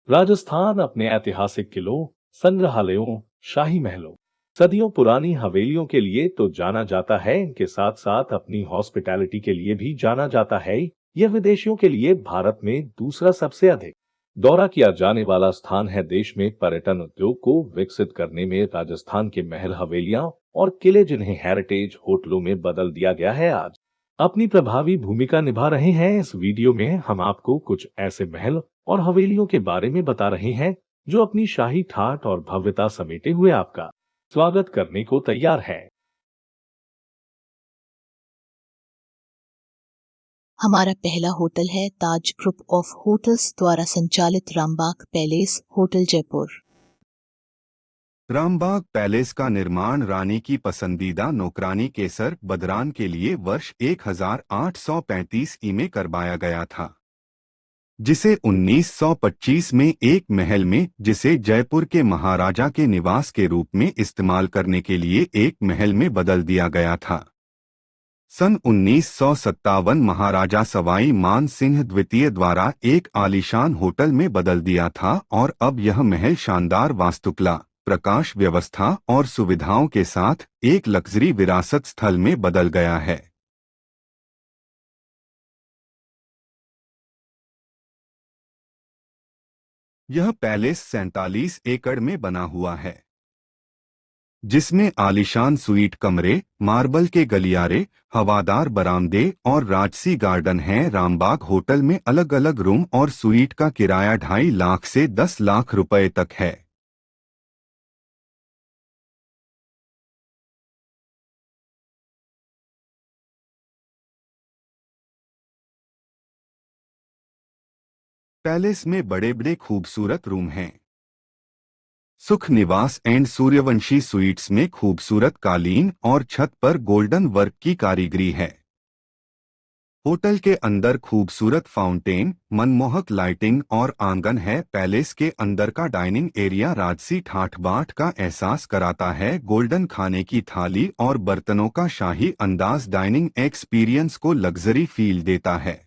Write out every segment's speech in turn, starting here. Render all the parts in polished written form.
राजस्थान अपने ऐतिहासिक किलों, संग्रहालयों, शाही महलों, सदियों पुरानी हवेलियों के लिए तो जाना जाता है। इनके साथ साथ अपनी हॉस्पिटैलिटी के लिए भी जाना जाता है। यह विदेशियों के लिए भारत में दूसरा सबसे अधिक दौरा किया जाने वाला स्थान है। देश में पर्यटन उद्योग को विकसित करने में राजस्थान के महल, हवेलियां और किले, जिन्हें हेरिटेज होटलों में बदल दिया गया है, आज अपनी प्रभावी भूमिका निभा रहे हैं। इस वीडियो में हम आपको कुछ ऐसे महल और हवेलियों के बारे में बता रहे हैं जो अपनी शाही ठाठ और भव्यता समेटे हुए आपका स्वागत करने को तैयार है। हमारा पहला होटल है ताज ग्रुप ऑफ होटल्स द्वारा संचालित Rambagh palace hotel Jaipur. Rambagh palace का निर्माण रानी की पसंदीदा नौकरानी केसर बदरान के लिए वर्ष 1835 में करवाया गया था, जिसे 1925 में एक महल में, जिसे जयपुर के महाराजा के निवास के रूप में इस्तेमाल करने के लिए एक महल में बदल दिया गया था। सन 1957 महाराजा सवाई मान सिंह द्वितीय द्वारा एक आलीशान होटल में बदल दिया था और अब यह महल शानदार वास्तुकला, प्रकाश व्यवस्था और सुविधाओं के साथ एक लग्जरी विरासत स्थल में बदल गया है। यह पैलेस 47 एकड़ में बना हुआ है, जिसमें आलीशान स्वीट कमरे, मार्बल के गलियारे, हवादार बरामदे और राजसी गार्डन हैं। रामबाग होटल में अलग अलग रूम और स्वीट का किराया 2.5 लाख से 10 लाख रुपए तक है। पैलेस में बड़े बड़े खूबसूरत रूम हैं। सुख निवास एंड सूर्यवंशी स्वीट्स में खूबसूरत कालीन और छत पर गोल्डन वर्क की कारीगरी है। होटल के अंदर खूबसूरत फाउंटेन, मनमोहक लाइटिंग और आंगन है। पैलेस के अंदर का डाइनिंग एरिया राजसी ठाठ बाट का एहसास कराता है। गोल्डन खाने की थाली और बर्तनों का शाही अंदाज डाइनिंग एक्सपीरियंस को लग्जरी फील देता है।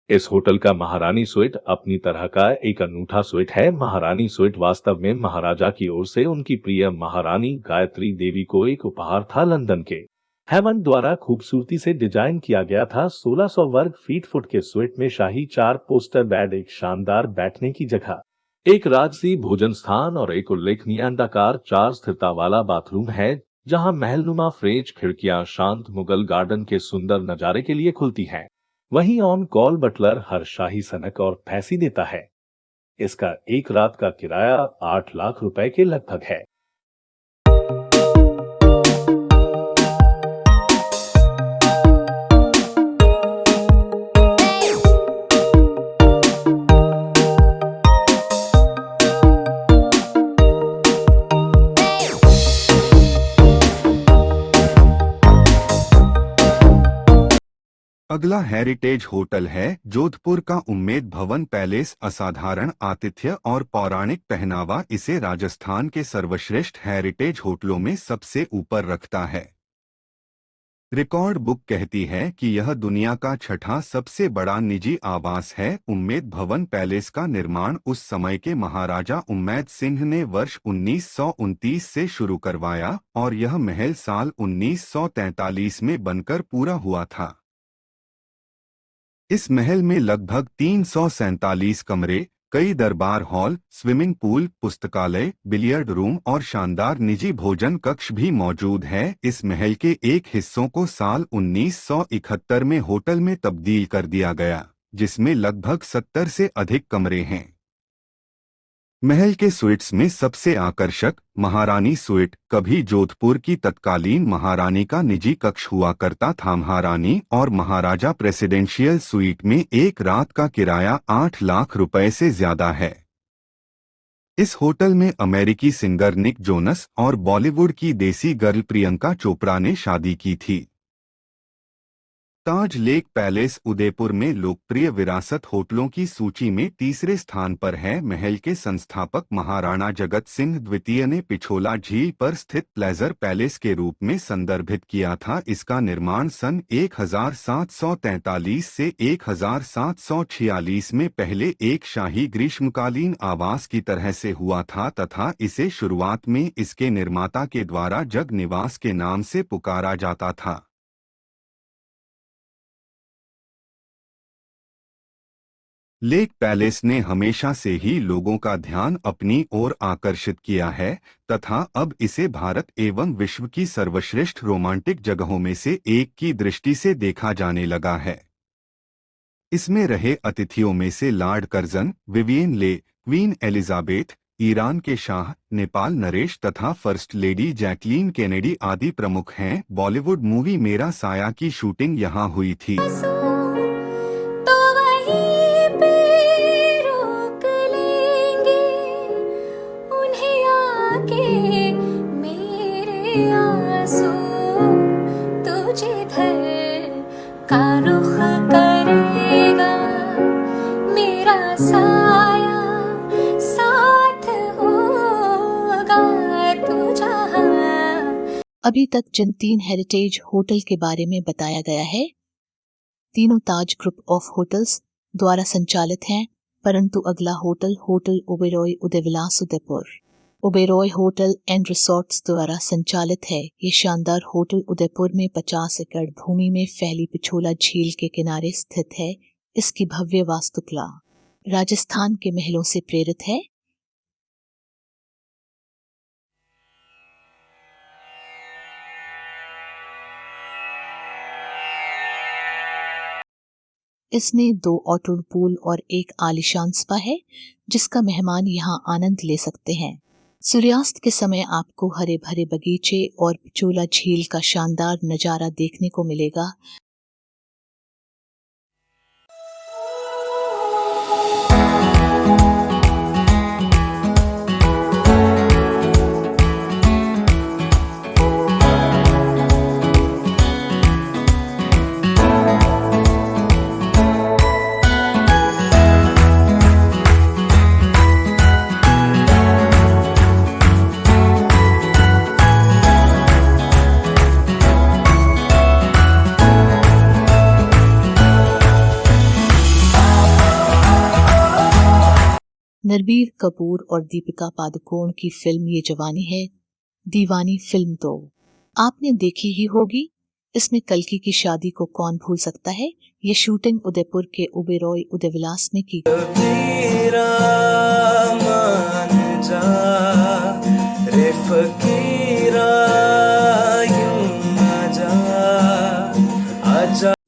इस होटल का महारानी स्वीट अपनी तरह का एक अनूठा स्वीट है। महारानी स्वीट वास्तव में महाराजा की ओर से उनकी प्रिय महारानी गायत्री देवी को एक उपहार था। लंदन के हैमंड द्वारा खूबसूरती से डिजाइन किया गया था। 1600 वर्ग फीट फुट के स्वीट में शाही 4 पोस्टर बेड, एक शानदार बैठने की जगह, एक राजसी भोजन स्थान और एक उल्लेखनीय अंडाकार 4 स्थिरता वाला बाथरूम है, जहां महलनुमा फ्रेंच खिड़कियां शांत मुगल गार्डन के सुंदर नजारे के लिए खुलती हैं। वहीं ऑन कॉल बटलर हर शाही सनक और फैंसी देता है। इसका एक रात का किराया 8 लाख रुपए के लगभग है। अगला हेरिटेज होटल है जोधपुर का उम्मेद भवन पैलेस। असाधारण आतिथ्य और पौराणिक पहनावा इसे राजस्थान के सर्वश्रेष्ठ हेरिटेज होटलों में सबसे ऊपर रखता है। रिकॉर्ड बुक कहती है कि यह दुनिया का छठा सबसे बड़ा निजी आवास है। उम्मेद भवन पैलेस का निर्माण उस समय के महाराजा उम्मेद सिंह ने वर्ष 1929 से शुरू करवाया और यह महल साल 1943 में बनकर पूरा हुआ था। इस महल में लगभग 347 कमरे, कई दरबार हॉल, स्विमिंग पूल, पुस्तकालय, बिलियर्ड रूम और शानदार निजी भोजन कक्ष भी मौजूद है। इस महल के एक हिस्सों को साल 1971 में होटल में तब्दील कर दिया गया, जिसमें लगभग 70 से अधिक कमरे हैं। महल के स्वीट्स में सबसे आकर्षक महारानी स्वीट, कभी जोधपुर की तत्कालीन महारानी का निजी कक्ष हुआ करता था। महारानी और महाराजा प्रेसिडेंशियल स्वीट में एक रात का किराया 8 लाख रुपए से ज्यादा है। इस होटल में अमेरिकी सिंगर निक जोनस और बॉलीवुड की देसी गर्ल प्रियंका चोपड़ा ने शादी की थी। ताज लेक पैलेस उदयपुर में लोकप्रिय विरासत होटलों की सूची में तीसरे स्थान पर है। महल के संस्थापक महाराणा जगत सिंह द्वितीय ने पिछोला झील पर स्थित प्लेजर पैलेस के रूप में संदर्भित किया था। इसका निर्माण सन 1743 से 1746 में पहले एक शाही ग्रीष्मकालीन आवास की तरह से हुआ था तथा इसे शुरुआत में इसके निर्माता के द्वारा जग निवास के नाम से पुकारा जाता था। लेक पैलेस ने हमेशा से ही लोगों का ध्यान अपनी ओर आकर्षित किया है तथा अब इसे भारत एवं विश्व की सर्वश्रेष्ठ रोमांटिक जगहों में से एक की दृष्टि से देखा जाने लगा है। इसमें रहे अतिथियों में से लॉर्ड कर्जन, विवियन ले, क्वीन एलिजाबेथ, ईरान के शाह, नेपाल नरेश तथा फर्स्ट लेडी जैकलीन केनेडी आदि प्रमुख हैं। बॉलीवुड मूवी मेरा साया की शूटिंग यहाँ हुई थी। अभी तक जिन 3 हेरिटेज होटल के बारे में बताया गया है, तीनों ताज ग्रुप ऑफ होटल्स द्वारा संचालित हैं, परंतु अगला hotel hotel Oberoi Udaivilas Udaipur Oberoi hotel and resorts द्वारा संचालित है। ये शानदार होटल उदयपुर में 50 एकड़ भूमि में फैली पिछोला झील के किनारे स्थित है। इसकी भव्य वास्तुकला राजस्थान के महलों से प्रेरित है। इसमें 2 ऑटो पूल और एक आलीशान स्पा है, जिसका मेहमान यहाँ आनंद ले सकते हैं। सूर्यास्त के समय आपको हरे भरे बगीचे और पिछोला झील का शानदार नजारा देखने को मिलेगा। रणबीर कपूर और दीपिका पादुकोण की फिल्म ये जवानी है दीवानी फिल्म तो आपने देखी ही होगी। इसमें कल्कि की शादी को कौन भूल सकता है। ये शूटिंग उदयपुर के ओबेरॉय उदयविलास में की।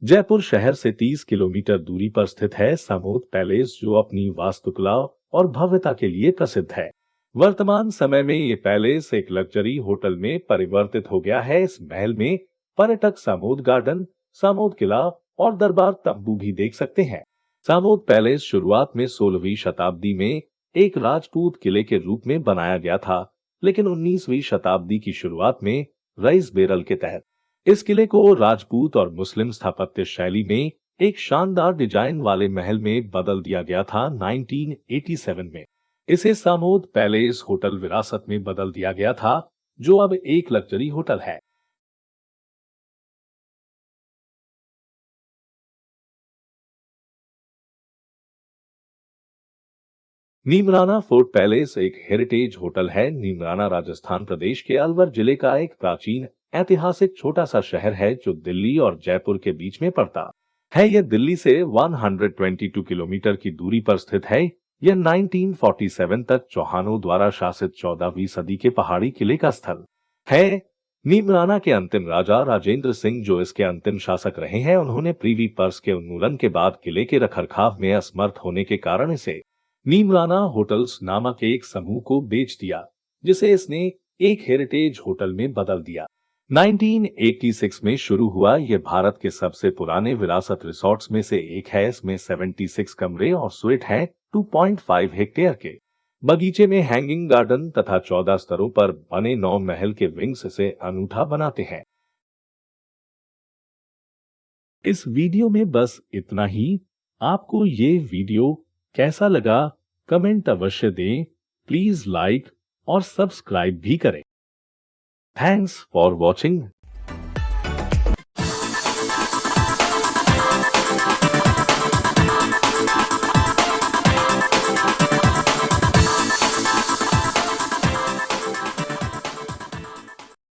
जयपुर शहर से 30 किलोमीटर दूरी पर स्थित है सामोद पैलेस, जो अपनी वास्तुकला और भव्यता के लिए प्रसिद्ध है। वर्तमान समय में ये पैलेस एक लग्जरी होटल में परिवर्तित हो गया है। इस महल में पर्यटक सामोद गार्डन, सामोद किला और दरबार तंबू भी देख सकते हैं। सामोद पैलेस शुरुआत में 16वीं शताब्दी में एक राजपूत किले के रूप में बनाया गया था, लेकिन 19वीं शताब्दी की शुरुआत में रईस बेरल के तहत इस किले को राजपूत और मुस्लिम स्थापत्य शैली में एक शानदार डिजाइन वाले महल में बदल दिया गया था। 1987 में इसे सामोद पैलेस होटल विरासत में बदल दिया गया था, जो अब एक लग्जरी होटल है। नीमराना फोर्ट पैलेस एक हेरिटेज होटल है। नीमराना राजस्थान प्रदेश के अलवर जिले का एक प्राचीन ऐतिहासिक छोटा सा शहर है, जो दिल्ली और जयपुर के बीच में पड़ता है। यह दिल्ली से 122 किलोमीटर की दूरी पर स्थित है। यह 1947 तक चौहानों द्वारा शासित 14वीं सदी के पहाड़ी किले का स्थल है। नीमराना के अंतिम राजा राजेंद्र सिंह, जो इसके अंतिम शासक रहे हैं, उन्होंने प्रिवी पर्स के उन्मूलन के बाद किले के रखरखाव में असमर्थ होने के कारण इसे नीमराना होटल्स नामक एक समूह को बेच दिया, जिसे इसने एक हेरिटेज होटल में बदल दिया। 1986 में शुरू हुआ यह भारत के सबसे पुराने विरासत रिसोर्ट्स में से एक है। इसमें 76 कमरे और स्वीट हैं। 2.5 हेक्टेयर के बगीचे में हैंगिंग गार्डन तथा 14 स्तरों पर बने 9 महल के विंग्स इसे अनूठा बनाते हैं। इस वीडियो में बस इतना ही। आपको ये वीडियो कैसा लगा कमेंट अवश्य दें। प्लीज लाइक और सब्सक्राइब भी करें। Thanks for watching.